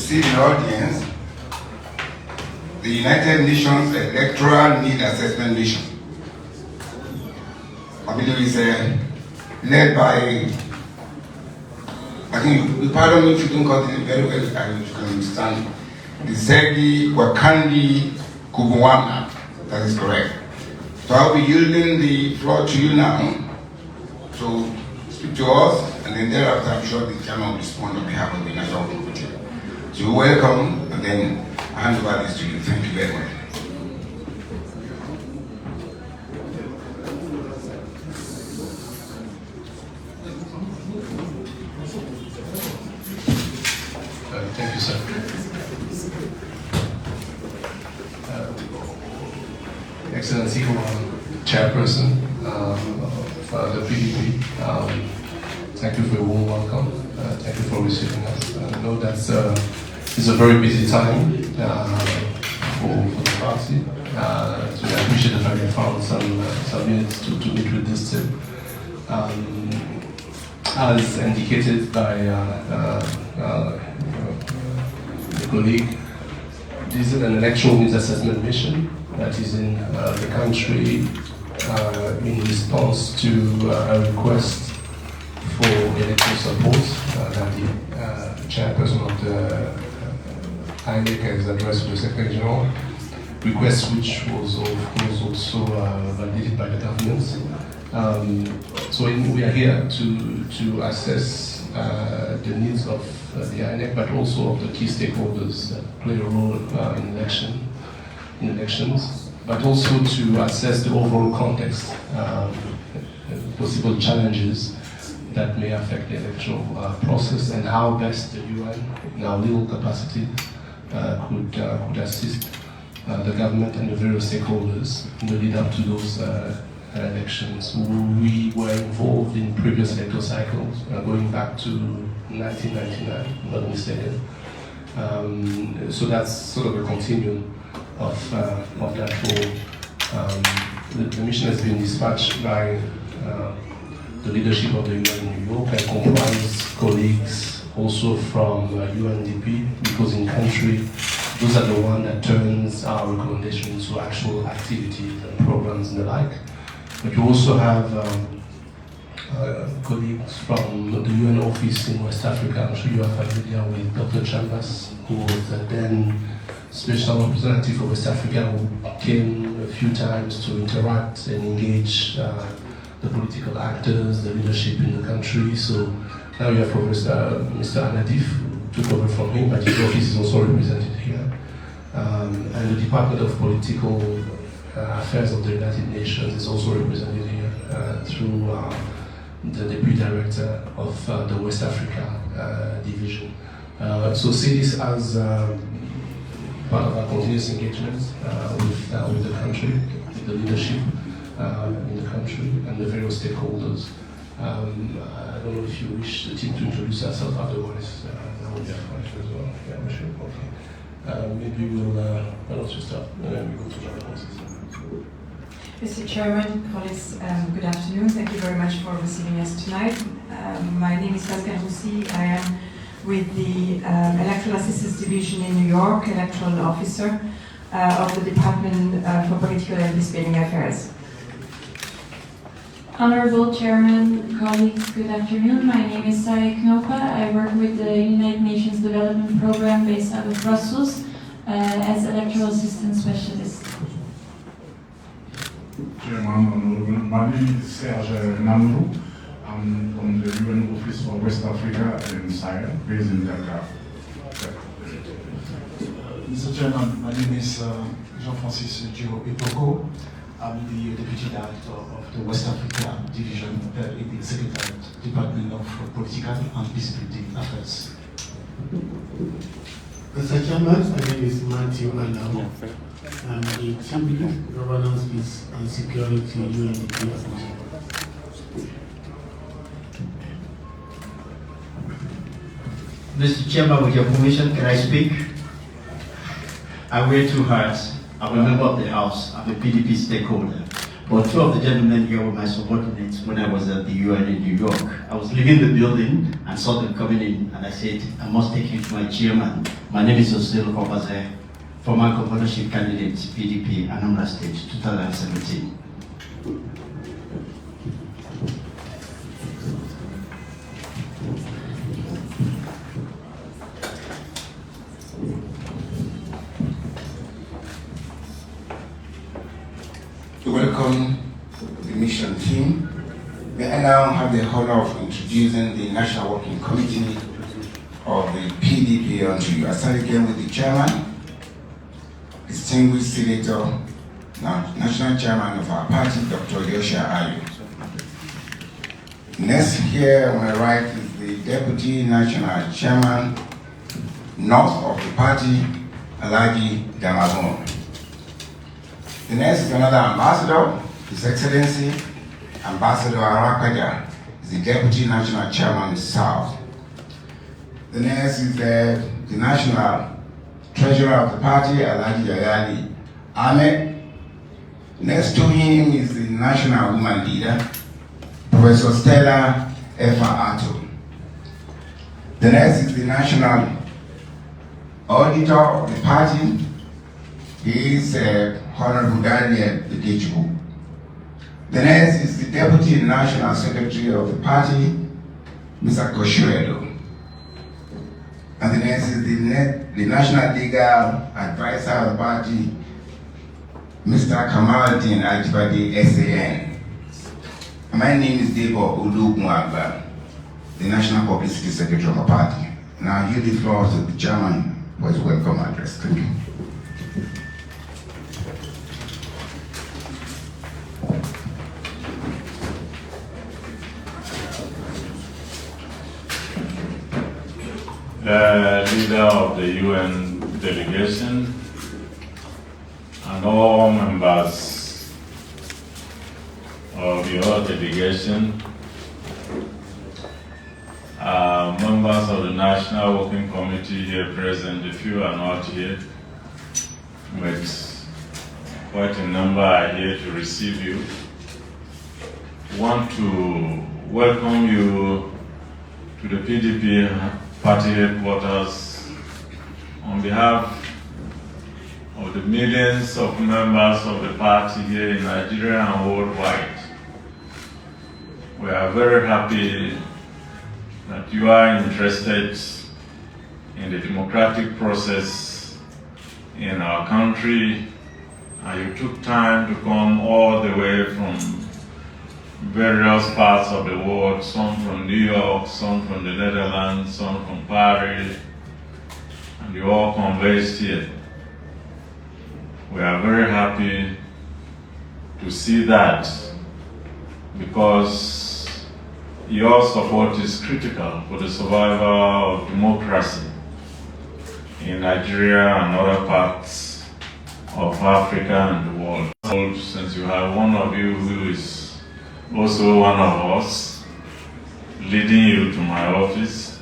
see the audience, the United Nations Electoral Need Assessment Mission. I believe it's led by, I think, you pardon me if you don't cut it very well, and you can understand, the Zegi Wakandi Kubuwana. That is correct. So I'll be yielding the floor to you now to speak to us, and then thereafter I'm sure the chairman will respond on behalf of the National Committee. So you're welcome, and then I hand over this to you. Thank you very much. Thank you, sir. Excellency, Chairperson of the PDP, thank you for your warm welcome. Thank you for receiving us. I know that it's a very busy time for the party. So I appreciate the fact that you found some minutes to meet with this team. As indicated by the colleague, this is an electoral needs assessment mission that is in the country in response to a request for electoral support that the chairperson of the INEC has addressed to the Secretary General, request which was of course also validated by the government. So we are here to assess the needs of the INEC, but also of the key stakeholders that play a role in elections, but also to assess the overall context, possible challenges that may affect the electoral process, and how best the UN, in our legal capacity, could assist the government and the various stakeholders in the lead up to those elections. We were involved in previous electoral cycles, going back to 1999, if I'm not mistaken. So that's sort of a continuum of that role. The mission has been dispatched by the leadership of the UN in New York, and comprises colleagues also from UNDP, because in country, those are the ones that turns our recommendations into actual activities and programs and the like. But you also have colleagues from the UN office in West Africa. I'm sure you are familiar with Dr. Chambers, who was then special representative for West Africa, who came a few times to interact and engage the political actors, the leadership in the country. So now you have Mr. Anadif, who took over from him, but his office is also represented here. And the Department of Political Affairs of the United Nations is also represented here through the Deputy Director of the West Africa Division. So see this as part of our continuous engagement with the country, with the leadership in the country, and the various stakeholders. I don't know if you wish the team to introduce ourselves, otherwise that would be fine as well. Yeah, sure. Okay. Maybe we'll, why don't you start, and then we go to the responses. Mr. Chairman, colleagues, good afternoon. Thank you very much for receiving us tonight. My name is Pascal Roussy. I am with the Electoral Assistance Division in New York, Electoral Officer of the Department for Political and Peacebuilding Affairs. Honorable Chairman, colleagues, good afternoon. My name is Sai Knopa. I work with the United Nations Development Program based out of Brussels as Electoral Assistance Specialist. Chairman, my name is Serge Namou. I'm from the UN Office for West Africa and Sahel, based in Dakar. Mr. Chairman, my name is Jean-Francis Gio Ipoko. I'm the Deputy Director of the West Africa Division in the Secretariat Department of Political and Peacebuilding Affairs. Mr. Chairman, my name is Matthew Andam. I'm the Chief Governance, Peace and Security UNDP. Mr. Chairman, with your permission, can I speak? I wear two hats. I'm a member of the House. I'm a PDP stakeholder. but two of the gentlemen here were my subordinates when I was at the UN in New York. I was leaving the building and saw them coming in, and I said, I must take you to my chairman. My name is Osel Kobaze, former governorship candidate, PDP, Anambra State, 2017. To welcome the mission team, may I now have the honor of introducing the National Working Committee of the PDP unto you. I start again with the chairman, distinguished senator, national chairman of our party, Dr. Yosha Ayu. Next here on my right is the deputy national chairman, north of the party, Alhaji Damazon. The next is another ambassador, His Excellency Ambassador Arakaja, is the deputy national chairman south. The next is the national treasurer of the party, Alhaji Yayali Ahmed. Next to him is the national woman leader, Professor Stella Efa Ato. The next is the national auditor of the party. He is Honorable Daniel Ikechukwu. The next is the deputy national secretary of the party, Mr. Koshuedo. And the next is the national legal advisor of the party, Mr. Kamaldeen Ajibade, SAN. And my name is Debo Ulugunagba, the national publicity secretary of the party. Now I yield the floor to the chairman for his welcome address. Thank you. Leader of the UN delegation and all members of your delegation, members of the National Working Committee here present, if you are not here, but quite a number are here to receive you. Want to welcome you to the PDP party headquarters on behalf of the millions of members of the party here in Nigeria and worldwide. We are very happy that you are interested in the democratic process in our country, and you took time to come all the way from various parts of the world, some from New York, some from the Netherlands, some from Paris, and you all converged here. We are very happy to see that, because your support is critical for the survival of democracy in Nigeria and other parts of Africa and the world. Since you have one of you who is also one of us, leading you to my office,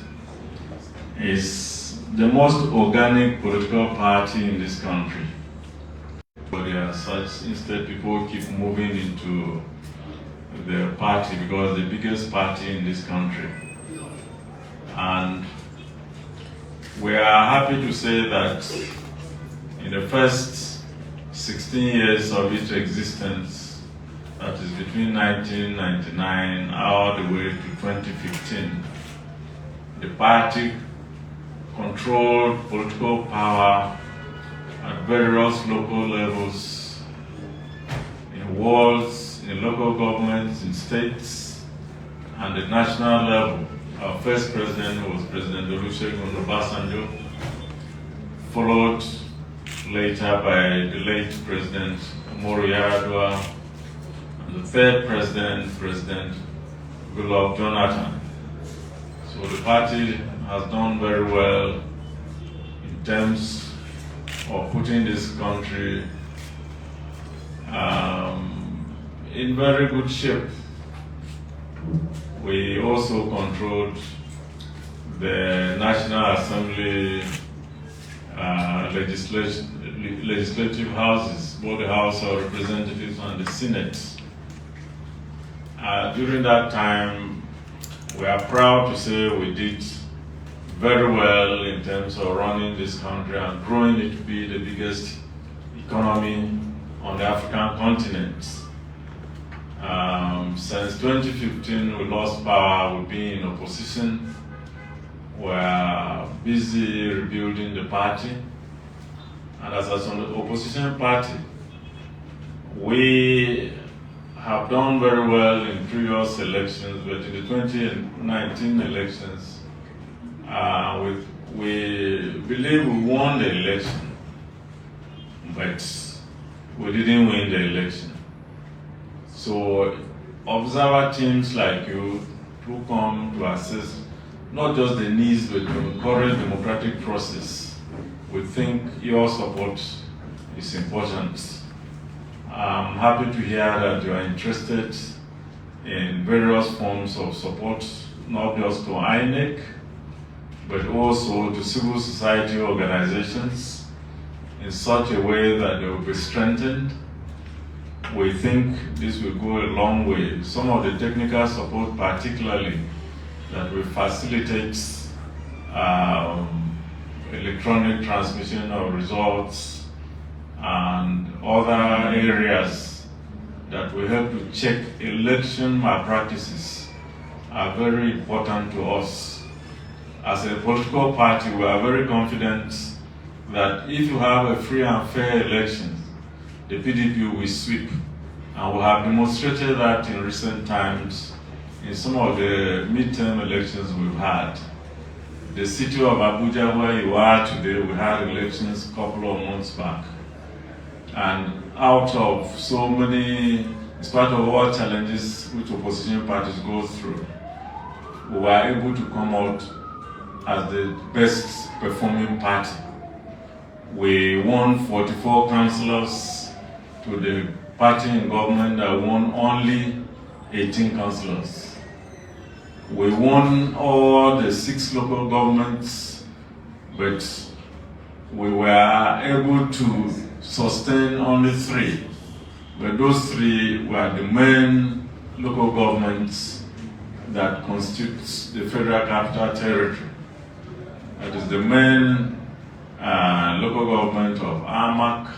is the most organic political party in this country. Instead, people keep moving into the party because the biggest party in this country. And we are happy to say that in the first 16 years of its existence, that is between 1999 all the way to 2015, the party controlled political power at various local levels, in wards, in local governments, in states, and at national level. Our first president was President Olusegun Obasanjo, followed later by the late President Umaru Yar'Adua, and the third president, President Goodluck Jonathan. So the party has done very well in terms of putting this country in very good shape. We also controlled the National Assembly legislative houses, both the House of Representatives and the Senate. During that time, we are proud to say we did very well in terms of running this country and growing it to be the biggest economy on the African continent. Since 2015, we lost power. We've been in opposition. We're busy rebuilding the party. And as an opposition party, we have done very well in previous elections, but in the 2019 elections, we believe we won the election, but we didn't win the election. So observer teams like you who come to assess not just the needs, but to encourage democratic process, we think your support is important. I'm happy to hear that you are interested in various forms of support, not just to INEC, but also to civil society organizations in such a way that they will be strengthened. We think this will go a long way. Some of the technical support, particularly, that will facilitate electronic transmission of results and other areas that will help to check election malpractices are very important to us. As a political party, we are very confident that if you have a free and fair election, the PDP will sweep. And we have demonstrated that in recent times in some of the midterm elections we've had. The city of Abuja, where you are today, we had elections a couple of months back. And out of so many, in spite of all challenges which opposition parties go through, we were able to come out as the best performing party. We won 44 councillors to the party in government that won only 18 councillors. We won all the 6 local governments, but we were able to sustain only 3. But those 3 were the main local governments that constitute the Federal Capital Territory. That is the main local government of Amak,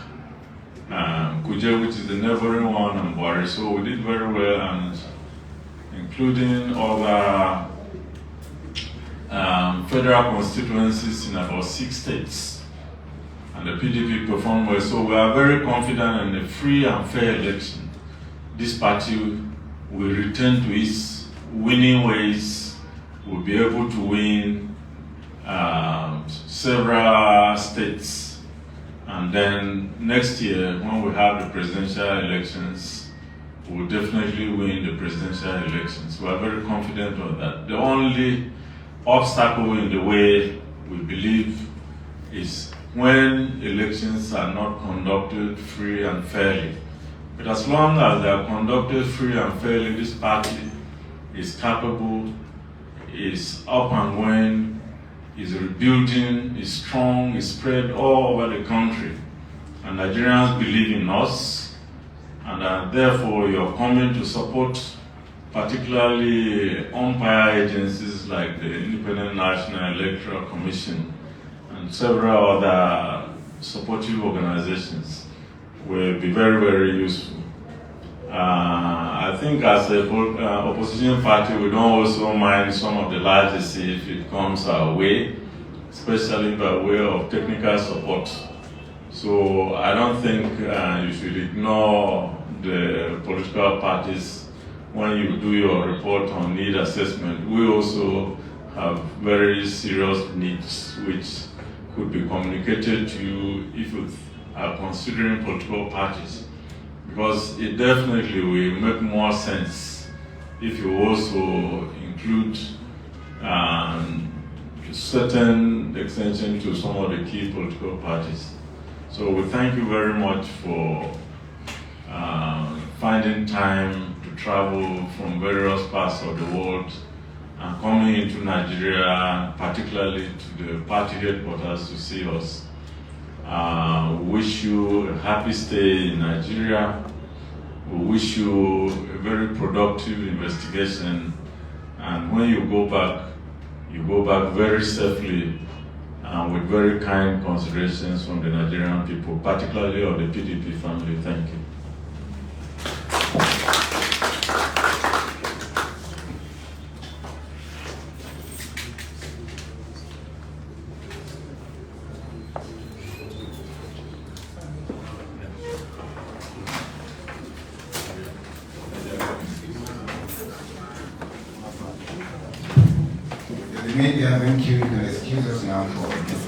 Kuje, which is the neighboring one, and Bari. So we did very well, and including other federal constituencies in about 6 states. And the PDP performed well. So we are very confident in a free and fair election. This party will return to its winning ways, will be able to win several states. And then next year, when we have the presidential elections, we'll definitely win the presidential elections. We are very confident of that. The only obstacle in the way, we believe, is when elections are not conducted free and fairly. But as long as they are conducted free and fairly, this party is capable, is up and going, is rebuilding, is strong, is spread all over the country. And Nigerians believe in us, and therefore you're coming to support particularly umpire agencies like the Independent National Electoral Commission and several other supportive organizations will be very, very useful. I think as an opposition party, we don't also mind some of the largesse if it comes our way, especially by way of technical support. So I don't think you should ignore the political parties when you do your report on need assessment. We also have very serious needs which could be communicated to you if you are considering political parties, because it definitely will make more sense if you also include certain extension to some of the key political parties. So we thank you very much for finding time to travel from various parts of the world and coming into Nigeria, particularly to the party headquarters to see us. We wish you a happy stay in Nigeria, We wish you a very productive investigation, and when you go back very safely and with very kind considerations from the Nigerian people, particularly of the PDP family. Thank you. The media, thank you. You can excuse us now for